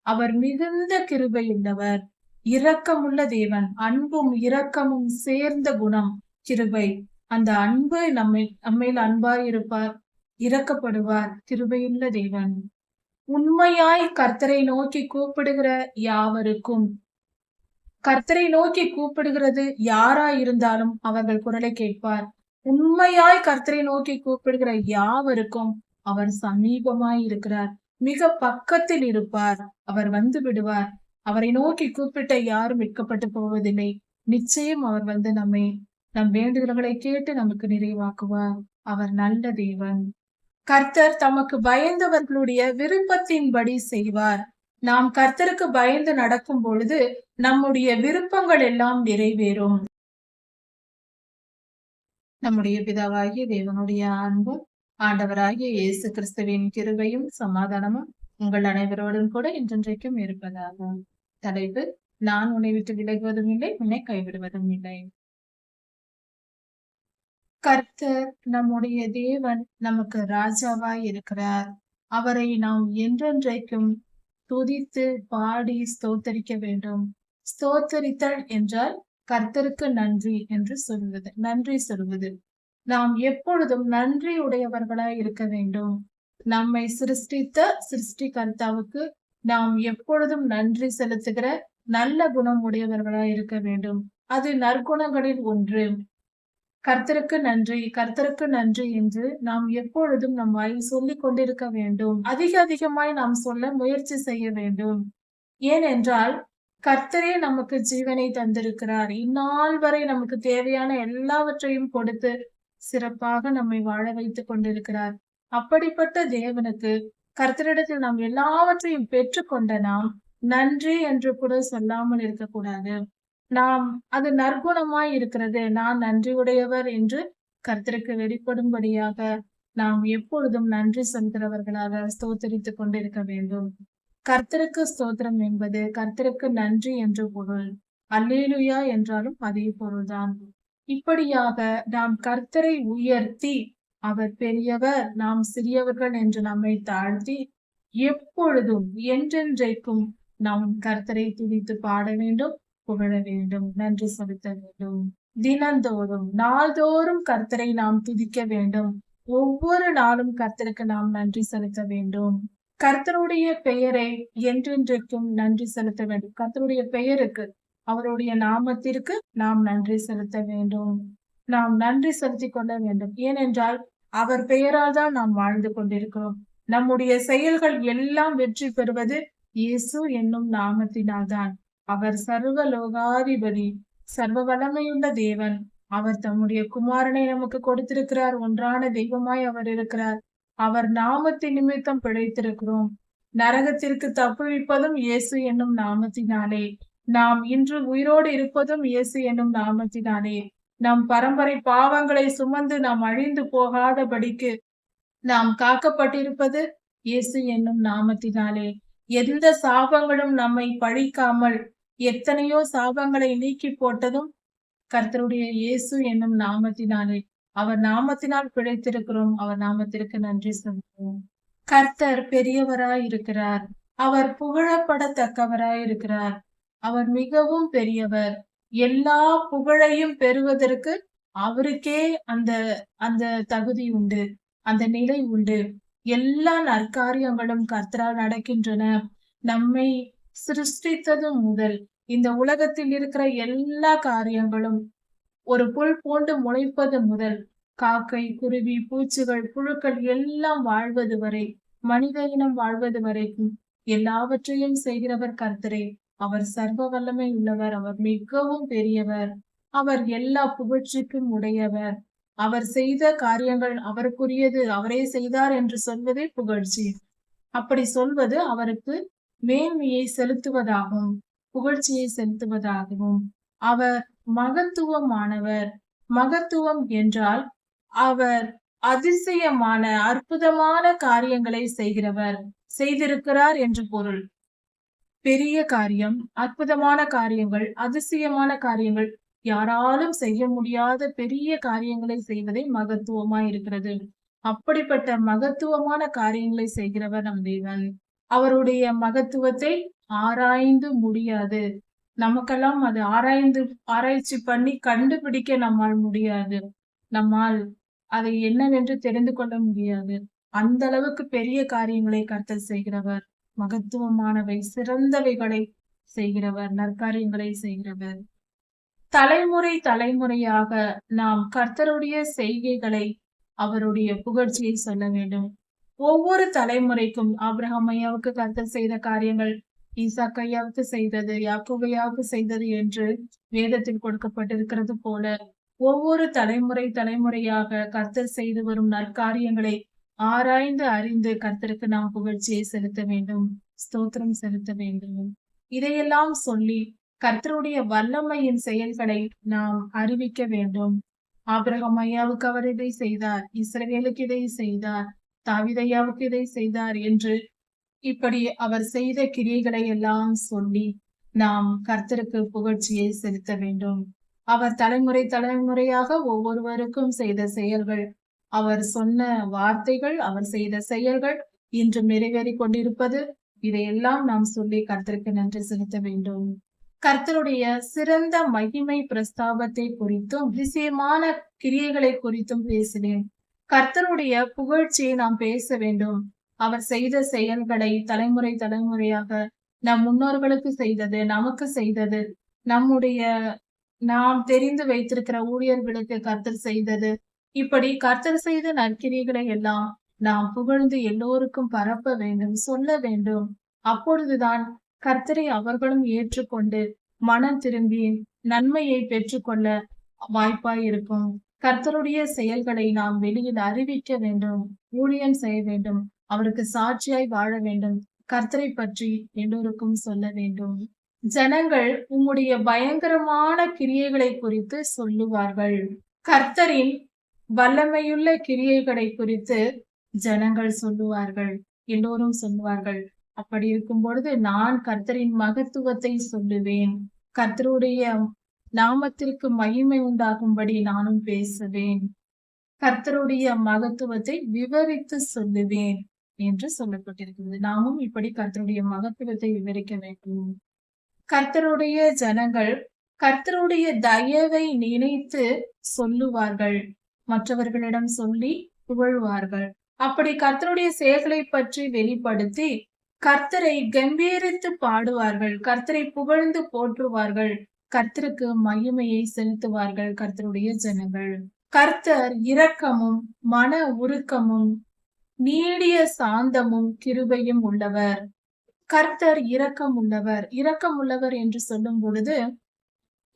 அவர் மிகுந்த கிருபையுள்ளவர், இரக்கமுள்ள தேவன். அன்பும் இரக்கமும் சேர்ந்த குணம் கிருபை. அந்த அன்பு நம்மேல் அன்பாய் இருப்பார், இரக்கப்படுவார், கிருபையுள்ள தேவன். உண்மையாய் கர்த்தரை நோக்கி கூப்பிடுகிற யாவருக்கும், கர்த்தரை நோக்கி கூப்பிடுகிறது யாராயிருந்தாலும் அவர்கள் குரலை கேட்பார். உண்மையாய் கர்த்தரை நோக்கி கூப்பிடுகிற யாவருக்கும் அவர் சமீபமாய் இருக்கிறார், மிக பக்கத்தில் இருப்பார். அவர் வந்து விடுவார். அவரை நோக்கி கூப்பிட்ட யாரும் வெட்கப்பட்டு போவதில்லை. நிச்சயம் அவர் வந்து நம் வேண்டுதல்களை கேட்டு நமக்கு நிறைவாக்குவார். அவர் நல்ல தேவன். கர்த்தர் தமக்கு பயந்தவர்களுடைய விருப்பத்தின்படி செய்வார். நாம் கர்த்தருக்கு பயந்து நடக்கும் பொழுது நம்முடைய விருப்பங்கள் எல்லாம் நிறைவேறும். நம்முடைய பிதாவாகிய தேவனுடைய அன்பும் ஆண்டவராகிய இயேசு கிறிஸ்துவின் கிருபையும் சமாதானமும் உங்கள் அனைவரோடும் கூட என்றென்றைக்கும் இருப்பதாக. தலைப்பு: நான் உன்னை விட்டு விலகுவதும் இல்லை, உன்னை கைவிடுவதும் இல்லை. கர்த்தர் நம்முடைய தேவன் நமக்கு ராஜாவாய் இருக்கிறார். அவரை நாம் என்றென்றைக்கும் துதித்து பாடி ஸ்தோத்தரிக்க வேண்டும். ஸ்தோத்தரித்தல் என்றால் கர்த்தருக்கு நன்றி என்று சொல்வது, நன்றி சொல்வது. நாம் எப்பொழுதும் நன்றி உடையவர்களாய் இருக்க வேண்டும். நம்மை சிருஷ்டித்த சிருஷ்டிகர்த்தாவுக்கு நாம் எப்பொழுதும் நன்றி செலுத்துகிற நல்ல குணம் உடையவர்களாய் இருக்க வேண்டும். அது நற்குணங்களில் ஒன்று. கர்த்தருக்கு நன்றி, கர்த்தருக்கு நன்றி என்று நாம் எப்பொழுதும் நம் வாயில் சொல்லிக் கொண்டிருக்க வேண்டும். அதிகமாய் நாம் சொல்ல முயற்சி செய்ய வேண்டும். ஏனென்றால் கர்த்தரே நமக்கு ஜீவனை தந்திருக்கிறார். இந்நாள் வரை நமக்கு தேவையான எல்லாவற்றையும் கொடுத்து சிறப்பாக நம்மை வாழ வைத்துக் கொண்டிருக்கிறார். அப்படிப்பட்ட தேவனுக்கு, கர்த்தரிடத்தில் நாம் எல்லாவற்றையும் பெற்றுக்கொண்ட நாம் நன்றி என்று கூட சொல்லாமல் இருக்கக்கூடாது. அது நற்குணமாய் இருக்கிறது. நான் நன்றியுடையவர் என்று கர்த்தருக்கு வெளிப்படும்படியாக நாம் எப்பொழுதும் நன்றி சொல்கிறவர்களாக ஸ்தோத்தரித்துக் கொண்டிருக்க வேண்டும். கர்த்தருக்கு ஸ்தோத்திரம் என்பது கர்த்தருக்கு நன்றி என்று பொருள். அல்லேலூயா என்றாலும் அதே பொருள்தான். இப்படியாக நாம் கர்த்தரை உயர்த்தி, அவர் பெரியவர், நாம் சிறியவர்கள் என்று நம்மை தாழ்த்தி, எப்பொழுதும் என்றென்றைக்கும் நாம் கர்த்தரை துதித்து பாட வேண்டும், புகழ வேண்டும், நன்றி செலுத்த வேண்டும். தினந்தோறும் நாள்தோறும் கர்த்தரை நாம் துதிக்க வேண்டும். ஒவ்வொரு நாளும் கர்த்தருக்கு நாம் நன்றி செலுத்த வேண்டும். கர்த்தருடைய பெயரை என்றென்றைக்கும் நன்றி செலுத்த வேண்டும். கர்த்தருடைய பெயருக்கு, அவருடைய நாமத்திற்கு நாம் நன்றி செலுத்த வேண்டும். நாம் நன்றி செலுத்திக் கொள்ள வேண்டும். ஏனென்றால் அவர் பெயரால் தான் நாம் வாழ்ந்து கொண்டிருக்கிறோம். நம்முடைய செயல்கள் எல்லாம் வெற்றி பெறுவது இயேசு என்னும் நாமத்தினால்தான். அவர் சர்வ லோகாதிபதி, சர்வ வல்லமையுள்ள தேவன். அவர் தம்முடைய குமாரனை நமக்கு கொடுத்திருக்கிறார். ஒன்றான தெய்வமாய் அவர் இருக்கிறார். அவர் நாமத்தின் நிமித்தம் பிழைத்திருக்கிறோம். நரகத்திற்கு தப்புவிப்பதும் இயேசு என்னும் நாமத்தினாலே. நாம் இன்று உயிரோடு இருப்பதும் இயேசு என்னும் நாமத்தினாலே. நம் பரம்பரை பாவங்களை சுமந்து நாம் அழிந்து போகாதபடிக்கு நாம் காக்கப்பட்டிருப்பது இயேசு என்னும் நாமத்தினாலே. எந்த சாபங்களும் நம்மை பழிக்காமல் எத்தனையோ சாபங்களை நீக்கி போட்டதும் கர்த்தருடைய இயேசு என்னும் நாமத்தினாலே. அவர் நாமத்தினால் பிழைத்திருக்கிறோம். அவர் நாமத்திற்கு நன்றி சொல்கிறோம். கர்த்தர் பெரியவராய் இருக்கிறார். அவர் புகழப்படத்தக்கவராய் இருக்கிறார். அவர் மிகவும் பெரியவர். எல்லா புகழையும் பெறுவதற்கு அவருக்கே அந்த அந்த தகுதி உண்டு, அந்த நிலை உண்டு. எல்லா நற்காரியங்களும் கர்த்தரால் நடக்கின்றன. நம்மை சிருஷ்டித்ததும் முதல் இந்த உலகத்தில் இருக்கிற எல்லா காரியங்களும், ஒரு புல் பூண்டு முளைப்பது முதல் காக்கை, குருவி, பூச்சிகள், புழுக்கள் எல்லாம் வாழ்வது வரை, மனித இனம் வாழ்வது வரைக்கும் எல்லாவற்றையும் செய்கிறவர் கர்த்தரே. அவர் சர்வ வல்லமை உள்ளவர். அவர் மிகவும் பெரியவர். அவர் எல்லா புகழ்ச்சிக்கும் உடையவர். அவர் செய்த காரியங்கள் அவருக்குரியது, அவரே செய்தார் என்று சொல்வதே புகழ்ச்சி. அப்படி சொல்வது அவருக்கு மேன்மையை செலுத்துவதாகவும் புகழ்ச்சியை செலுத்துவதாகவும். அவர் மகத்துவமானவர். மகத்துவம் என்றால் அவர் அதிசயமான அற்புதமான காரியங்களை செய்திருக்கிறார் என்று பொருள். பெரிய காரியம், அற்புதமான காரியங்கள், அதிசயமான காரியங்கள், யாராலும் செய்ய முடியாத பெரிய காரியங்களை செய்வதே மகத்துவமாய் இருக்கிறது. அப்படிப்பட்ட மகத்துவமான காரியங்களை செய்கிறவர் நம் தேவன். அவருடைய மகத்துவத்தை ஆராய்ந்து முடியாது. நமக்கெல்லாம் அது ஆராய்ச்சி பண்ணி கண்டுபிடிக்க நம்மால் முடியாது. நம்மால் அதை என்னவென்று தெரிந்து கொள்ள முடியாது. அந்த அளவுக்கு பெரிய காரியங்களை கர்த்தர் செய்கிறவர். மகத்துவமானவை, சிறந்தவைகளை செய்கிறவர், நற்காரியங்களை செய்கிறவர். தலைமுறை தலைமுறையாக நாம் கர்த்தருடைய செய்கைகளை, அவருடைய புகழ்ச்சியை சொல்ல வேண்டும். ஒவ்வொரு தலைமுறைக்கும் ஆபிரகாம் ஐயாவுக்கு கர்த்தர் செய்த காரியங்கள், ஈசாக் ஐயாவுக்கு செய்தது, யாக்கோபு ஐயாவுக்கு செய்தது என்று வேதத்தில் கொடுக்கப்பட்டிருக்கிறது போல, ஒவ்வொரு தலைமுறையாக கர்த்தர் செய்து வரும் நற்காரியங்களை ஆராய்ந்து அறிந்து கர்த்தருக்கு நாம் புகழ்ச்சியை செலுத்த வேண்டும், ஸ்தோத்திரம் செலுத்த வேண்டும். இதையெல்லாம் சொல்லி கர்த்தருடைய வல்லமையின் செயல்களை நாம் அறிவிக்க வேண்டும். ஆபிரகாம் ஐயாவுக்கு அவர் இதை செய்தார், இஸ்ரவேலுக்கு இதை செய்தார், தாவீது ஐயாவுக்கு இதை செய்தார் என்று இப்படி அவர் செய்த கிரியைகளை எல்லாம் சொல்லி நாம் கர்த்தருக்கு புகழ்ச்சியை செலுத்த வேண்டும். அவர் தலைமுறையாக ஒவ்வொருவருக்கும் செய்த செயல்கள், அவர் சொன்ன வார்த்தைகள், அவர் செய்த செயல்கள் இன்று நிறைவேறி கொண்டிருப்பது, இதையெல்லாம் நாம் சொல்லி கர்த்தருக்கு நன்றி செலுத்த வேண்டும். கர்த்தருடைய சிறந்த மகிமை பிரஸ்தாபத்தை குறித்தும் அதிசயமான கிரியைகளை குறித்தும் பேசினேன். கர்த்தருடைய புகழ்ச்சியை நாம் பேச வேண்டும். அவர் செய்த செயல்களை தலைமுறையாக நம் முன்னோர்களுக்கு செய்தது, நமக்கு செய்தது, நாம் தெரிந்து வைத்திருக்கிற ஊழியர்களுக்கு கர்த்தர் செய்தது, இப்படி கர்த்தர் செய்த நற்கிரியைகளை எல்லாம் நாம் புகழ்ந்து எல்லோருக்கும் பரப்ப வேண்டும், சொல்ல வேண்டும். அப்பொழுதுதான் கர்த்தரை அவர்களும் ஏற்றுக்கொண்டு மனம் திரும்பி நன்மையை பெற்றுக்கொள்ள வாய்ப்பாய் இருக்கும். கர்த்தருடைய செயல்களை நாம் வெளியில் அறிவிக்க வேண்டும், ஊழியம் செய்ய வேண்டும், அவருக்கு சாட்சியாய் வாழ வேண்டும், கர்த்தரை பற்றி எல்லோருக்கும் சொல்ல வேண்டும். ஜனங்கள் உம்முடைய பயங்கரமான கிரியைகளை குறித்து சொல்லுவார்கள். கர்த்தரின் வல்லமையுள்ள கிரியைகளை குறித்து ஜனங்கள் சொல்லுவார்கள், எல்லோரும் சொல்லுவார்கள். அப்படி இருக்கும் பொழுது நான் கர்த்தரின் மகத்துவத்தை சொல்லுவேன், கர்த்தருடைய நாமத்திற்கு மகிமை உண்டாகும்படி நானும் பேசுவேன், கர்த்தருடைய மகத்துவத்தை விவரித்து சொல்லுவேன் என்று சொல்லப்பட்டிருக்கிறது. நாமும் இப்படி கர்த்தருடைய மகத்துவத்தை விவரிக்க வேண்டும். கர்த்தருடைய ஜனங்கள் கர்த்தருடைய தயவை நினைத்து சொல்லுவார்கள், மற்றவர்களிடம் சொல்லி புகழ்வார்கள். அப்படி கர்த்தருடைய செயல்களை பற்றி வெளிப்படுத்தி கர்த்தரை கம்பீரித்து பாடுவார்கள், கர்த்தரை புகழ்ந்து போற்றுவார்கள், கர்த்தருக்கு மகிமையை செலுத்துவார்கள். கர்த்தருடைய ஜனங்கள் கர்த்தர் இரக்கமும் மன உருக்கமும் நீடிய சாந்தமும் கிருபையும் உள்ளவர். கர்த்தர் இரக்கம் உள்ளவர் என்று சொல்லும் பொழுது,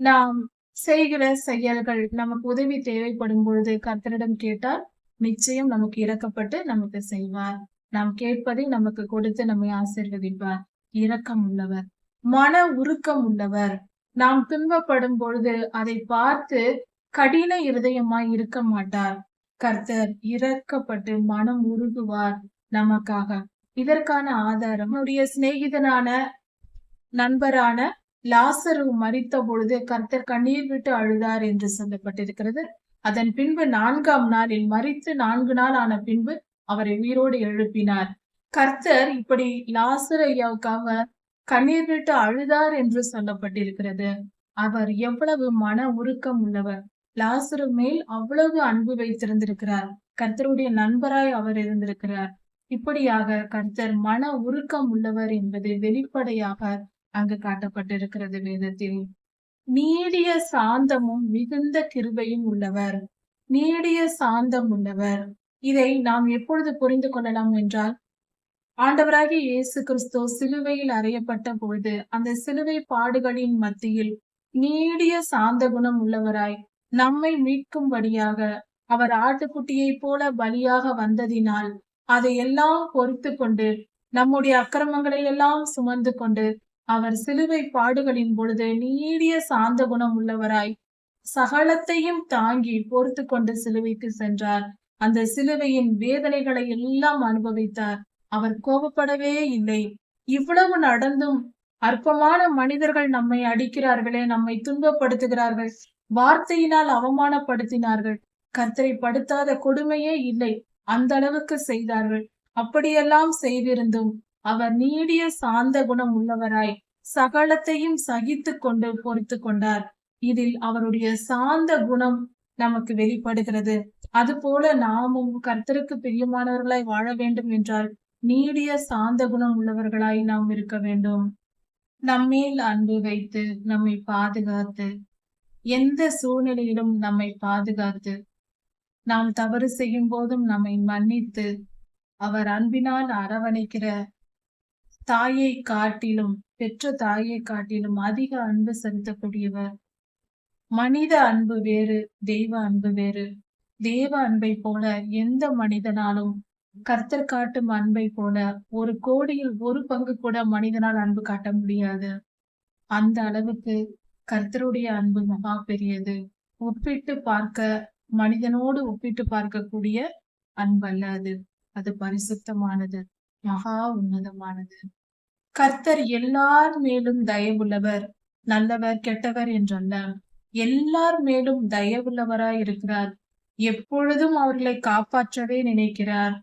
நாம் செய்கிற செயல்கள், நமக்கு உதவி தேவைப்படும் பொழுது கர்த்தரிடம் கேட்டால் நிச்சயம் நமக்கு இரக்கப்பட்டு நமக்கு செய்வார். நாம் கேட்பதை நமக்கு கொடுத்து நம்மை ஆசீர்வதிப்பார். இரக்கம் உள்ளவர், மன உருக்கம் உள்ளவர். நாம் துன்பப்படும் பொழுது அதை பார்த்து கடின இருதயமாய் இருக்க மாட்டார். கர்த்தர் இரக்கப்பட்டு மனம் உருகுவார் நமக்காக. இதற்கான ஆதாரம் நம்முடைய சிநேகிதனான நண்பரான லாசரு மரித்த பொழுது கர்த்தர் கண்ணீர் விட்டு அழுதார் என்று சொல்லப்பட்டிருக்கிறது. அதன் பின்பு 4ஆம் நாளில், மரித்து 4 நாள் ஆன பின்பு அவரை உயிரோடு எழுப்பினார். கர்த்தர் இப்படி லாசரு ஐயாவுக்காக கண்ணீர் விட்டு அழுதார் என்று சொல்லப்பட்டிருக்கிறது. அவர் எவ்வளவு மன உருக்கம் உள்ளவர், லாசரு மேல் அவ்வளவு அன்பு வைத்திருந்திருக்கிறார், கர்த்தருடைய நண்பராய் அவர் இருந்திருக்கிறார். இப்படியாக கர்த்தர் மன உருக்கம் உள்ளவர் என்பது வெளிப்படையாக அங்கு காட்டப்பட்டிருக்கிறது வேதத்தில். நீடிய சாந்தமும் மிகுந்த கிருபையும் உள்ளவர், நீடிய சாந்தம் உள்ளவர். இதை நாம் எப்பொழுது புரிந்து கொள்ளலாம் என்றால், ஆண்டவராகிய இயேசு கிறிஸ்து சிலுவையில் அறையப்பட்ட பொழுது அந்த சிலுவை பாடுகளின் மத்தியில் நீடிய சாந்த குணம் உள்ளவராய் நம்மை மீட்கும்படியாக அவர் ஆட்டுக்குட்டியை போல பலியாக வந்ததினால் அதையெல்லாம் பொறுத்து கொண்டு, நம்முடைய அக்கிரமங்களை எல்லாம் சுமந்து கொண்டு அவர் சிலுவை பாடுகளின் பொழுது நீடிய சாந்த குணம் உள்ளவராய் சகலத்தையும் தாங்கி பொறுத்து கொண்டு சிலுவைக்கு சென்றார். அந்த சிலுவையின் வேதனைகளை எல்லாம் அனுபவித்தார். அவர் கோபப்படவே இல்லை. இவ்வளவு நடந்தும் அற்பமான மனிதர்கள் நம்மை அடிக்கிறார்களே, நம்மை துன்பப்படுத்துகிறார்கள், வார்த்தையினால் அவமானப்படுத்தினார்கள், கர்த்தரை படுத்தாத கொடுமையே இல்லை, அந்த அளவுக்கு செய்தார்கள். அப்படியெல்லாம் செய்திருந்தும் அவர் நீடிய சாந்த குணம் உள்ளவராய் சகலத்தையும் சகித்து கொண்டு பொறுத்து கொண்டார். இதில் அவருடைய சாந்த குணம் நமக்கு வெளிப்படுகிறது. அதுபோல நாமும் கர்த்தருக்கு பிரியமானவர்களாய் வாழ வேண்டும் என்றால் நீடிய சாந்த குணம் உள்ளவர்களாய் நாம் இருக்க வேண்டும். நம்மேல் அன்பு வைத்து நம்மை பாதுகாத்து, எந்த சூழ்நிலையிலும் நம்மை பாதுகாத்து, நாம் தவறு செய்யும் போதும் நம்மை மன்னித்து, அவர் அன்பினால் அரவணைக்கிற தாயை காட்டிலும், பெற்ற தாயை காட்டிலும் அதிக அன்பு செலுத்தக்கூடியவர். மனித அன்பு வேறு, தெய்வ அன்பு வேறு. தேவ அன்பை போல எந்த மனிதனாலும், கர்த்தர் காட்டும் அன்பை போல 1,00,00,000 1 பங்கு கூட மனிதனால் அன்பு காட்ட முடியாது. அந்த அளவுக்கு கர்த்தருடைய அன்பு மகா பெரியது. ஒப்பிட்டு பார்க்க, மனிதனோடு ஒப்பிட்டு பார்க்கக்கூடிய அன்பல்ல அது. அது பரிசுத்தமானது, மகா உன்னதமானது. கர்த்தர் எல்லார் மேலும் தயவுள்ளவர், நல்லவர் கெட்டவர் என்றல்ல, எல்லார் மேலும் தயவுள்ளவராய் இருக்கிறார். எப்பொழுதும் அவர்களை காப்பாற்றவே நினைக்கிறார்.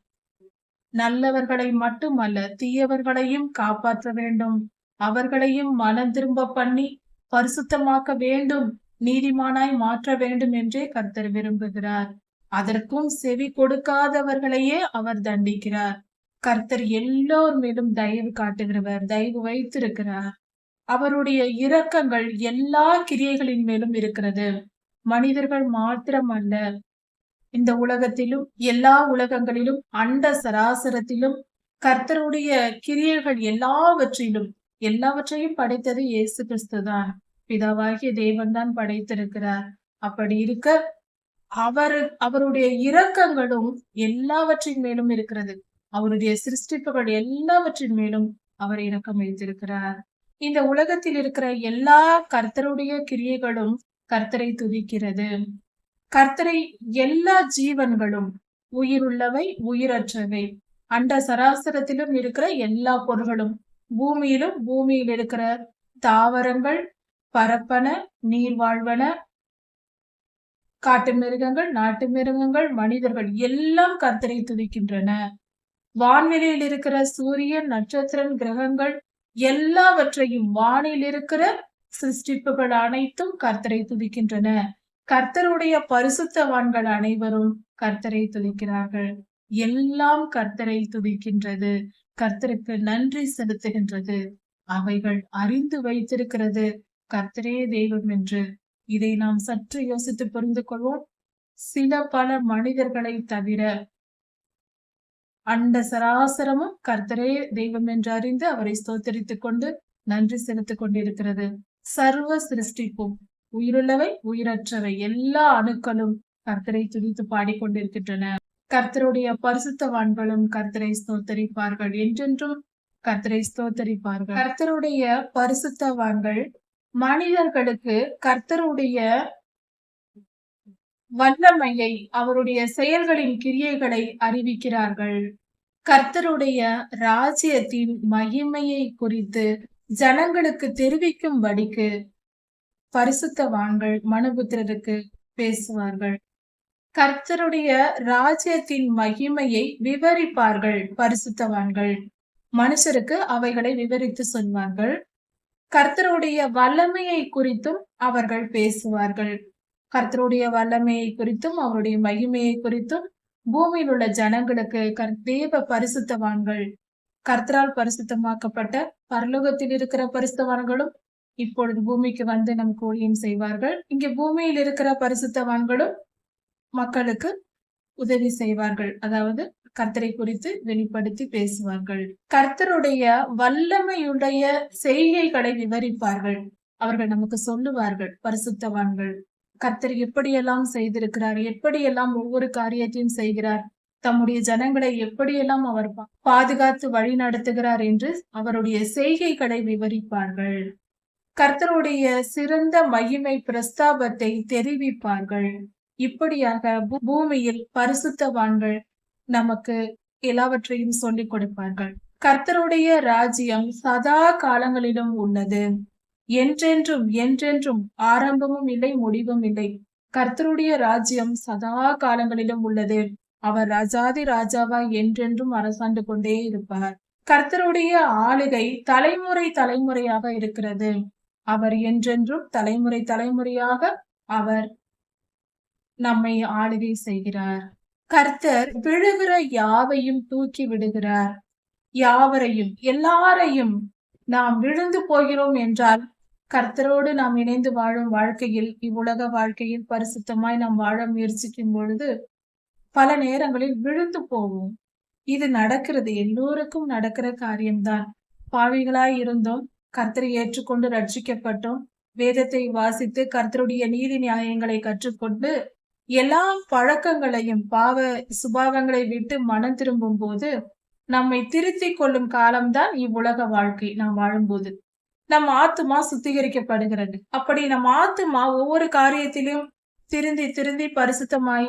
நல்லவர்களை மட்டுமல்ல, தீயவர்களையும் காப்பாற்ற வேண்டும். அவர்களையும் மனம் திரும்ப பண்ணி பரிசுத்தமாக்க வேண்டும், நீதிமானாய் மாற்ற வேண்டும் என்றே கர்த்தர் விரும்புகிறார். அதற்கும் செவி கொடுக்காதவர்களையே அவர் தண்டிக்கிறார். கர்த்தர் எல்லோர் மேலும் தயவு காட்டுகிறவர், தயவு வைத்திருக்கிறார். அவருடைய இரக்கங்கள் எல்லா கிரியைகளின் மேலும் இருக்கிறது. மனிதர்கள் மாத்திரமல்ல, இந்த உலகத்திலும் எல்லா உலகங்களிலும் அண்ட சராசரத்திலும் கர்த்தருடைய கிரியைகள் எல்லாவற்றையும் படைத்தது இயேசு கிறிஸ்துதான். பிதாவாகிய தேவன் தான் படைத்திருக்கிறார். அப்படி இருக்க அவருடைய இரக்கங்களும் எல்லாவற்றின் மேலும் இருக்கிறது. அவருடைய சிருஷ்டிப்புகள் எல்லாவற்றின் மேலும் அவர் இரக்கம் வைத்திருக்கிறார். இந்த உலகத்தில் இருக்கிற எல்லா கர்த்தருடைய கிரியைகளும் கர்த்தரை துதிக்கிறது. கர்த்தரை எல்லா ஜீவன்களும், உயிருள்ளவை உயிரற்றவை, அண்ட சராசரத்திலும் இருக்கிற எல்லா பொருள்களும், பூமியில் இருக்கிற தாவரங்கள், பரப்பன, நீர் வாழ்வன, காட்டு மிருகங்கள், நாட்டு மிருகங்கள், மனிதர்கள் எல்லாம் கர்த்தரை துதிக்கின்றன. வான்வெளியில் இருக்கிற சூரியன், நட்சத்திரம், கிரகங்கள் எல்லாவற்றையும், வானில் இருக்கிற சிருஷ்டிப்புகள் அனைத்தும் கர்த்தரை துதிக்கின்றன. கர்த்தருடைய பரிசுத்தவான்கள் அனைவரும் கர்த்தரை துதிக்கிறார்கள். எல்லாம் கர்த்தரை துதிக்கின்றது, கர்த்தருக்கு நன்றி செலுத்துகின்றது. அவைகள் அறிந்து வைத்திருக்கிறது கர்த்தரே தெய்வம் என்று. இதை நாம் சற்று யோசித்து புரிந்து கொள்வோம். பல மனிதர்களை தவிர அண்ட சராசரமும் கர்த்தரே தெய்வம் என்று அறிந்து அவரை ஸ்தோத்தரித்துக் கொண்டு நன்றி செலுத்திக் கொண்டிருக்கிறது. சர்வ சிருஷ்டிப்பும், உயிருள்ளவை உயிரற்றவை எல்லா அணுக்களும் கர்த்தரை துதித்து பாடிக்கொண்டிருக்கின்றன. கர்த்தருடைய பரிசுத்தவான்களும் கர்த்தரை ஸ்தோத்தரிப்பார்கள், என்றென்றும் கர்த்தரை ஸ்தோத்தரிப்பார்கள். கர்த்தருடைய பரிசுத்தவான்கள் மனிதர்களுக்கு கர்த்தருடைய வல்லமையை, அவருடைய செயல்களின் கிரியைகளை அறிவிக்கிறார்கள். கர்த்தருடைய ராஜ்யத்தின் மகிமையை குறித்து ஜனங்களுக்கு தெரிவிக்கும்படிக்கு பரிசுத்தவான்கள் மனுபுத்திரருக்கு பேசுவார்கள். கர்த்தருடைய ராஜ்யத்தின் மகிமையை விவரிப்பார்கள் பரிசுத்தவான்கள். மனுஷருக்கு அவைகளை விவரித்து சொல்வார்கள். கர்த்தருடைய வல்லமையை குறித்தும் அவர்கள் பேசுவார்கள். கர்த்தருடைய வல்லமையை குறித்தும் அவருடைய மகிமையை குறித்தும் பூமியில் உள்ள ஜனங்களுக்கு தேவ பரிசுத்தவான்கள், கர்த்தரால் பரிசுத்தமாக்கப்பட்ட பரலோகத்தில் இருக்கிற பரிசுத்தவான்களும் இப்பொழுது பூமிக்கு வந்து நமக்கு ஊழியம் செய்வார்கள். இங்கே பூமியில் இருக்கிற பரிசுத்தவான்களும் மக்களுக்கு உதவி செய்வார்கள். அதாவது கர்த்தரை குறித்து வெளிப்படுத்தி பேசுவார்கள். கர்த்தருடைய வல்லமையுடைய செய்கைகளை விவரிப்பார்கள். அவர்கள் நமக்கு சொல்லுவார்கள். பரிசுத்தவான்கள் கர்த்தர் எப்படியெல்லாம் செய்திருக்கிறார், எப்படியெல்லாம் ஒவ்வொரு காரியத்தையும் செய்கிறார், தம்முடைய ஜனங்களை எப்படியெல்லாம் அவர் பாதுகாத்து வழி நடத்துகிறார் என்று அவருடைய செய்கைகளை விவரிப்பார்கள். கர்த்தருடைய சிறந்த மகிமை பிரஸ்தாபத்தை தெரிவிப்பார்கள். இப்படியாக பூமியில் பரிசுத்தவான்கள் நமக்கு எல்லாவற்றையும் சொல்லிக் கொடுப்பார்கள். கர்த்தருடைய ராஜ்யம் சதா காலங்களிலும் உள்ளது, என்றென்றும் என்றென்றும் ஆரம்பமும் இல்லை முடிவும் இல்லை. கர்த்தருடைய ராஜ்யம் சதா காலங்களிலும் உள்ளது. அவர் ராஜாதி ராஜாவாய் என்றென்றும் அரசாண்டு கொண்டே இருப்பார். கர்த்தருடைய ஆளுகை தலைமுறை தலைமுறையாக இருக்கிறது. அவர் என்றென்றும் தலைமுறை தலைமுறையாக அவர் நம்மை ஆளுகை செய்கிறார். கர்த்தர் விழுகிற யாவையும் தூக்கி விடுகிறார். யாவரையும் எல்லாரையும் நாம் விழுந்து போகிறோம் என்றால் கர்த்தரோடு நாம் இணைந்து வாழும் வாழ்க்கையில், இவ்வுலக வாழ்க்கையில் பரிசுத்தமாய் நாம் வாழ முயற்சிக்கும் பொழுது பல நேரங்களில் விழுந்து போவோம். இது நடக்கிறது, எல்லோருக்கும் நடக்கிற காரியம்தான். பாவிகளாய் இருந்தோம், கர்த்தரை ஏற்றுக்கொண்டு ரட்சிக்கப்பட்டோம், வேதத்தை வாசித்து கர்த்தருடைய நீதி நியாயங்களை கற்றுக்கொண்டு எல்லா பழக்கங்களையும் பாவ சுபாவங்களை விட்டு மனம் திரும்பும் போது நம்மை திருத்திக் கொள்ளும் காலம்தான் இவ்வுலக வாழ்க்கை. நாம் வாழும்போது நம் ஆத்துமா சுத்திகரிக்கப்படுகிறது. அப்படி நம் ஆத்துமா ஒவ்வொரு காரியத்திலும் திருந்தி திருந்தி பரிசுத்தமாய்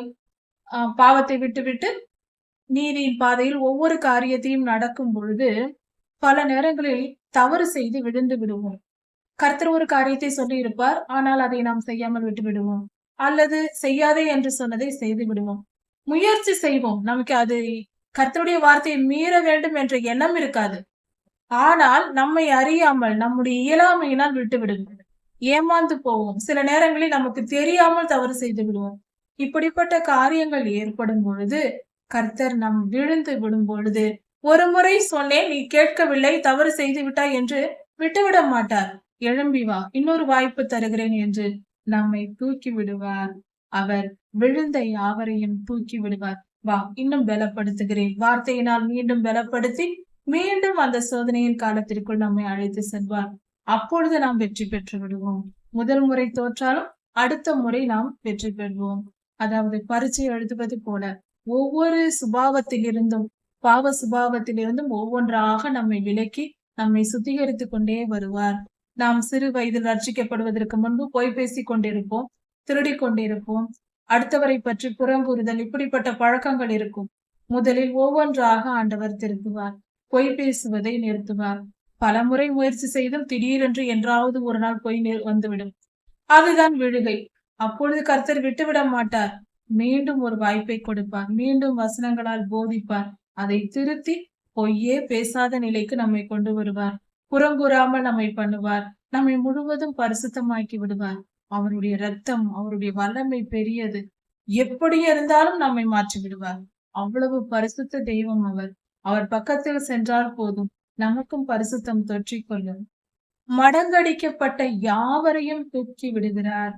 பாவத்தை விட்டு நீதியின் பாதையில் ஒவ்வொரு காரியத்தையும் நடக்கும் பொழுது பல நேரங்களில் தவறு செய்து விழுந்து விடுவோம். கர்த்தர் ஒரு காரியத்தை சொல்லி இருப்பார், ஆனால் அதை நாம் செய்யாமல் விட்டு விடுவோம், அல்லது செய்யாதே என்று சொன்னதை செய்து விடுவோம். முயற்சி செய்வோம், நமக்கு அது கர்த்தருடைய வார்த்தையை மீற வேண்டும் என்ற எண்ணம் இருக்காது. ஆனால் நம்மை அறியாமல் நம்முடைய இயலாமையினால் விட்டு விடுவோம், ஏமாந்து போவோம். சில நேரங்களில் நமக்கு தெரியாமல் தவறு செய்து விடுவோம். இப்படிப்பட்ட காரியங்கள் ஏற்படும் பொழுது கர்த்தர் நம் விழுந்து விடும் பொழுது, ஒரு முறை சொன்னேன், நீ கேட்கவில்லை, தவறு செய்து விட்டாய் என்று விட்டுவிட மாட்டார். எழும்பி வா, இன்னொரு வாய்ப்பு தருகிறேன் என்று நம்மை தூக்கி விடுவார். அவர் விழுந்த யாவரையும் தூக்கி விடுவார். வா, இன்னும் பலப்படுத்துகிறேன், வார்த்தையினால் மீண்டும் பலப்படுத்தி மீண்டும் அந்த சோதனையின் காலத்திற்குள் நம்மை அழைத்து செல்வார். அப்பொழுது நாம் வெற்றி பெற்று விடுவோம். முதல் முறை தோற்றாலும் அடுத்த முறை நாம் வெற்றி பெறுவோம். அதாவது பரீட்சை எழுதுவது போல ஒவ்வொரு சுபாவத்திலிருந்தும் பாவ சுபாவத்திலிருந்தும் ஒவ்வொன்றாக நம்மை விலக்கி நம்மை சுத்திகரித்துக் கொண்டே வருவார். நாம் சிறு வயதில் ரட்சிக்கப்படுவதற்கு முன்பு பொய் பேசிக் கொண்டிருப்போம், திருடி கொண்டிருப்போம், அடுத்தவரை பற்றி புறங்கூறுதல், இப்படிப்பட்ட பழக்கங்கள் இருக்கும். முதலில் ஒவ்வொன்றாக ஆண்டவர் திருத்துவார், பொய் பேசுவதை நிறுத்துவார். பலமுறை முயற்சி செய்தும் திடீரென்று என்றாவது ஒரு நாள் பொய் வந்துவிடும். அதுதான் விழுகை. அப்பொழுது கர்த்தர் விட்டுவிட மாட்டார், மீண்டும் ஒரு வாய்ப்பை கொடுப்பார், மீண்டும் வசனங்களால் போதிப்பார், அதை திருத்தி பொய்யே பேசாத நிலைக்கு நம்மை கொண்டு வருவார், புறங்கூறாமல் நம்மை பண்ணுவார், நம்மை முழுவதும் பரிசுத்தமாக்கி விடுவார். அவருடைய ரத்தம், அவருடைய வல்லமை பெரியது, எப்படி இருந்தாலும் நம்மை மாற்றி விடுவார். அவ்வளவு பரிசுத்த தெய்வம் அவர். அவர் பக்கத்தில் சென்றால் போதும், நமக்கும் பரிசுத்தம் தொற்றிக்கொள்ளும். மடங்கடிக்கப்பட்ட யாவரையும் தூக்கி விடுகிறார்.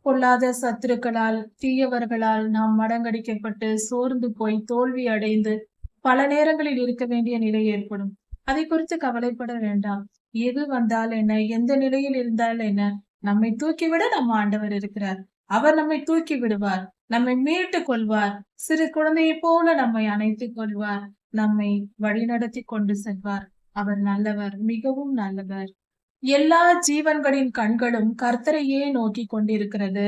பொல்லாத சத்துருக்களால், தீயவர்களால் நாம் மடங்கடிக்கப்பட்டு சோர்ந்து போய் தோல்வி அடைந்து பல நேரங்களில் இருக்க வேண்டிய நிலை ஏற்படும். அதை குறித்து கவலைப்பட வேண்டாம். எது வந்தால் என்ன, எந்த நிலையில் இருந்தால் என்ன, நம்மை தூக்கிவிட நம்ம ஆண்டவர் இருக்கிறார். அவர் நம்மை தூக்கி விடுவார், நம்மை மீட்டுக் கொள்வார், சிறு குழந்தையை போல நம்மை அணைத்துக் கொள்வார், நம்மை வழிநடத்தி கொண்டு செல்வார். அவர் நல்லவர், மிகவும் நல்லவர். எல்லா ஜீவன்களின் கண்களும் கர்த்தரையே நோக்கி கொண்டிருக்கிறது,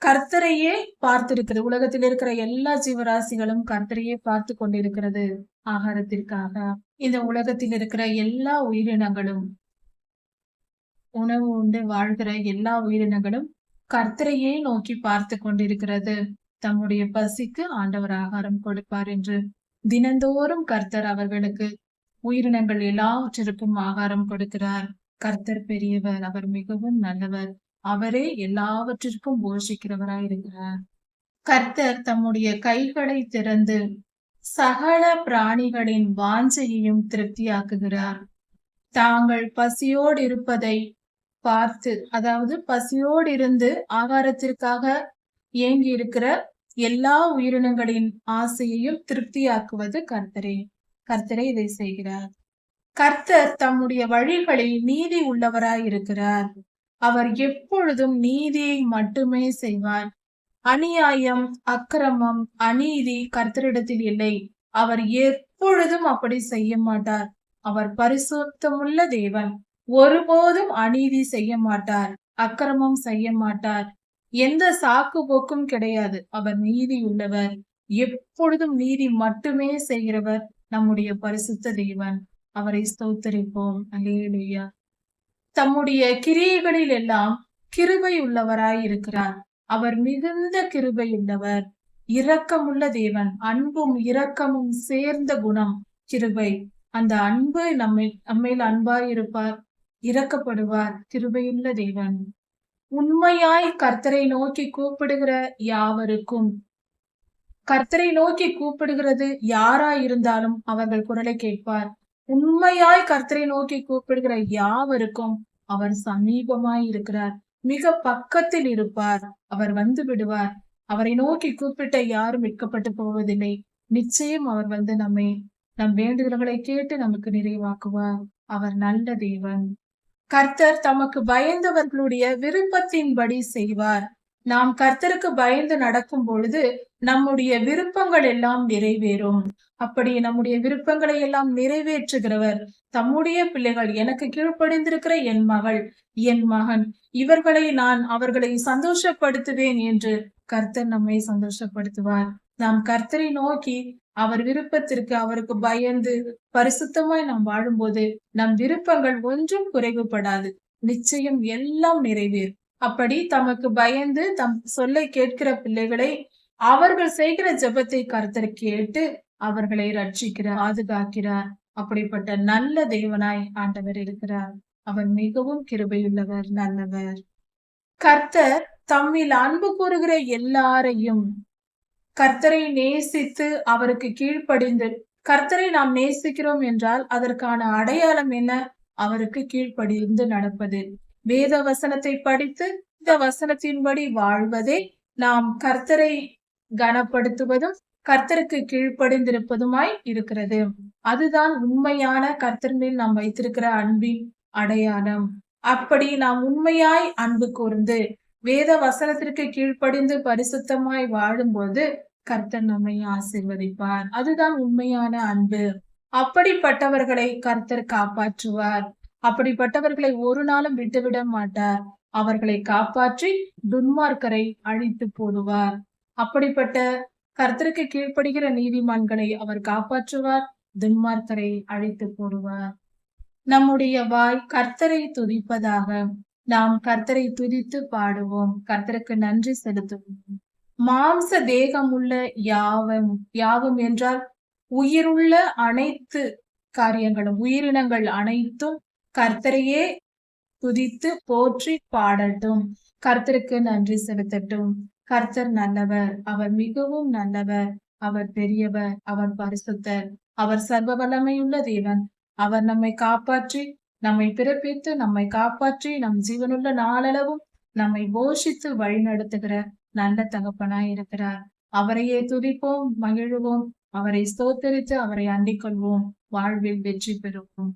கர்த்தரையே பார்த்திருக்கிறது. உலகத்தில் இருக்கிற எல்லா ஜீவராசிகளும் கர்த்தரையே பார்த்து கொண்டிருக்கிறது ஆகாரத்திற்காக. இந்த உலகத்தில் இருக்கிற எல்லா உயிரினங்களும், உணவு உண்டு வாழ்கிற எல்லா உயிரினங்களும் கர்த்தரையே நோக்கி பார்த்து கொண்டிருக்கிறது. தம்முடைய பசிக்கு ஆண்டவர் ஆகாரம் கொடுப்பார் என்று தினந்தோறும் கர்த்தர் அவர்களுக்கு, உயிரினங்கள் எல்லாவற்றிற்கும் ஆகாரம் கொடுக்கிறார். கர்த்தர் பெரியவர், அவர் மிகவும் நல்லவர், அவரே எல்லாவற்றிற்கும் போஷிக்கிறவராய் இருக்கிறார். கர்த்தர் தம்முடைய கைகளை திறந்து சகல பிராணிகளின் வாஞ்சையையும் திருப்தியாக்குகிறார். தாங்கள் பசியோடு இருப்பதை பார்த்து, அதாவது பசியோடு இருந்து ஆகாரத்திற்காக ஏங்கி இருக்கிற எல்லா உயிரினங்களின் ஆசையையும் திருப்தியாக்குவது கர்த்தரே. கர்த்தரே இதை செய்கிறார். கர்த்தர் தம்முடைய வழிகளில் நீதி உள்ளவராய் இருக்கிறார். அவர் எப்பொழுதும் நீதியை மட்டுமே செய்வார். அநியாயம், அக்கிரமம், அநீதி கர்த்தரிடத்தில் இல்லை. அவர் எப்பொழுதும் அப்படி செய்ய மாட்டார். அவர் பரிசுத்தமுள்ள தேவன். ஒருபோதும் அநீதி செய்ய மாட்டார், அக்கிரமம் செய்ய மாட்டார், எந்த சாக்கு போக்கும் கிடையாது. அவர் நீதி உள்ளவர், எப்பொழுதும் நீதி மட்டுமே செய்கிறவர் நம்முடைய பரிசுத்த தேவன். அவரை ஸ்தோத்தரிப்போம். அல்லேலூயா. தம்முடைய கிரியைகளில் எல்லாம் கிருபை உள்ளவராய் இருக்கிறார். அவர் மிகுந்த கிருபை உள்ளவர், இரக்கமுள்ள தேவன், அன்பும் இரக்கமும் சேர்ந்த குணம், கிருபை. அந்த அன்பு நம்மேல் அன்பாய் இருப்பார், இரக்கப்படுவார், கிருபையுள்ள தேவன். உண்மையாய் கர்த்தரை நோக்கி கூப்பிடுகிற யாவருக்கும், கர்த்தரை நோக்கி கூப்பிடுகிறது யாராயிருந்தாலும் அவர்கள் குரலை கேட்பார். உண்மையாய் கர்த்தரை நோக்கி கூப்பிடுகிற யாவருக்கும் அவர் சமீபமாய் இருக்கிறார், மிக பக்கத்தில் இருப்பார். அவர் வந்து விடுவார். அவரை நோக்கி கூப்பிட்ட யாரும் வெட்கப்பட்டு போவதில்லை. நிச்சயம் அவர் வந்து நம் வேண்டுதல்களை கேட்டு நமக்கு நிறைவாக்குவார். அவர் நல்ல தேவன். கர்த்தர் தமக்கு பயந்தவர்களுடைய விருப்பத்தின்படி செய்வார். நாம் கர்த்தருக்கு பயந்து நடக்கும் பொழுது நம்முடைய விருப்பங்கள் எல்லாம் நிறைவேறும். அப்படி நம்முடைய விருப்பங்களை எல்லாம் நிறைவேற்றுகிறவர் தம்முடைய பிள்ளைகள், எனக்கு கீழ்ப்படிந்திருக்கிற என் மகள், என் மகன், அவர்களை சந்தோஷப்படுத்துவேன் என்று கர்த்தர் நம்மை சந்தோஷப்படுத்துவார். நாம் கர்த்தரை நோக்கி அவர் விருப்பத்திற்கு அவருக்கு பயந்து பரிசுத்தமாய் நாம் வாழும்போது நம் விருப்பங்கள் ஒன்றும் குறைவுபடாது. நிச்சயம் எல்லாம் நிறைவேறும். அப்படி தமக்கு பயந்து தம் சொல்லை கேட்கிற பிள்ளைகளை, அவர்கள் செய்கிற ஜெபத்தை கர்த்தர் கேட்டு அவர்களை ரட்சிக்கிறார், பாதுகாக்கிறார். அப்படிப்பட்ட நல்ல தேவனாய் ஆண்டவர் இருக்கிறார். அவர் மிகவும் கிருபையுள்ளவர், நல்லவர். கர்த்தர் தம்மில் அன்பு கூறுகிற எல்லாரையும், கர்த்தரை நேசித்து அவருக்கு கீழ்ப்படிந்து, கர்த்தரை நாம் நேசிக்கிறோம் என்றால் அதற்கான அடையாளம் என்ன? அவருக்கு கீழ்ப்படிந்து நடப்பது. வேத வசனத்தை படித்து இந்த வசனத்தின்படி வாழ்வதே நாம் கர்த்தரை கனப்படுத்துவதும் கர்த்தருக்கு கீழ்ப்படிந்திருப்பதுமாய் இருக்கிறது. அதுதான் உண்மையான கர்த்தர் மேல் நாம் வைத்திருக்கிற அன்பின் அடையாளம். அப்படி நாம் உண்மையாய் அன்பு கூர்ந்து வேத வசனத்திற்கு கீழ்ப்படிந்து பரிசுத்தமாய் வாழும்போது கர்த்தர் நம்மை ஆசீர்வதிப்பார். அதுதான் உண்மையான அன்பு. அப்படிப்பட்டவர்களை கர்த்தர் காப்பாற்றுவார். அப்படிப்பட்டவர்களை ஒரு நாளும் விட்டுவிட மாட்டார். அவர்களை காப்பாற்றி துன்மார்க்கரை அழித்து போடுவார். அப்படிப்பட்ட கர்த்தருக்கு கீழ்ப்படுகிற நீதிமான்களை அவர் காப்பாற்றுவார், துன்மார்க்கரை அழித்து போடுவார். நம்முடைய வாய் கர்த்தரை துதிப்பதாக. நாம் கர்த்தரை துதித்து பாடுவோம், கர்த்தருக்கு நன்றி செலுத்துவோம். மாம்ச தேகமுள்ள யாவும் என்றால் உயிருள்ள அனைத்து காரியங்களும், உயிரினங்கள் அனைத்தும் கர்த்தரையே துதித்து போற்றி பாடட்டும், கர்த்தருக்கு நன்றி செலுத்தட்டும். கர்த்தர் நல்லவர், அவர் மிகவும் நல்லவர், அவர் பெரியவர், அவர் பரிசுத்தர், அவர் சர்வ வல்லமையுள்ள தேவன். அவர் நம்மை காப்பாற்றி, நம்மை பிறப்பித்து, நம்மை காப்பாற்றி, நம் ஜீவனுள்ள நாளளவும் நம்மை போஷித்து வழிநடத்துகிற நல்ல தகப்பனாய் இருக்கிறார். அவரையே துதிப்போம், மகிழ்வோம், அவரை ஸ்தோத்தரித்து அவரை அண்டிக் கொள்வோம், வாழ்வில் வெற்றி பெறுவோம்.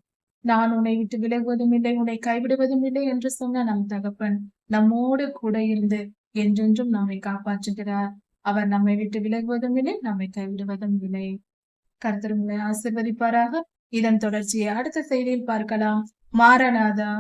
நான் உன்னை விட்டு விலகுவதும் இல்லை, உன்னை கைவிடுவதும் இல்லை என்று சொன்ன நம் தகப்பன் நம்மோடு கூட இருந்து என்றென்றும் நம்மை காப்பாற்றுகிறார். அவர் நம்மை விட்டு விலகுவதும் இல்லை, நம்மை கைவிடுவதும் இல்லை. கர்த்தர் உங்களை ஆசீர்வதிப்பாராக. இதன் தொடர்ச்சியை அடுத்த செய்தியில் பார்க்கலாம். மாரநாதா.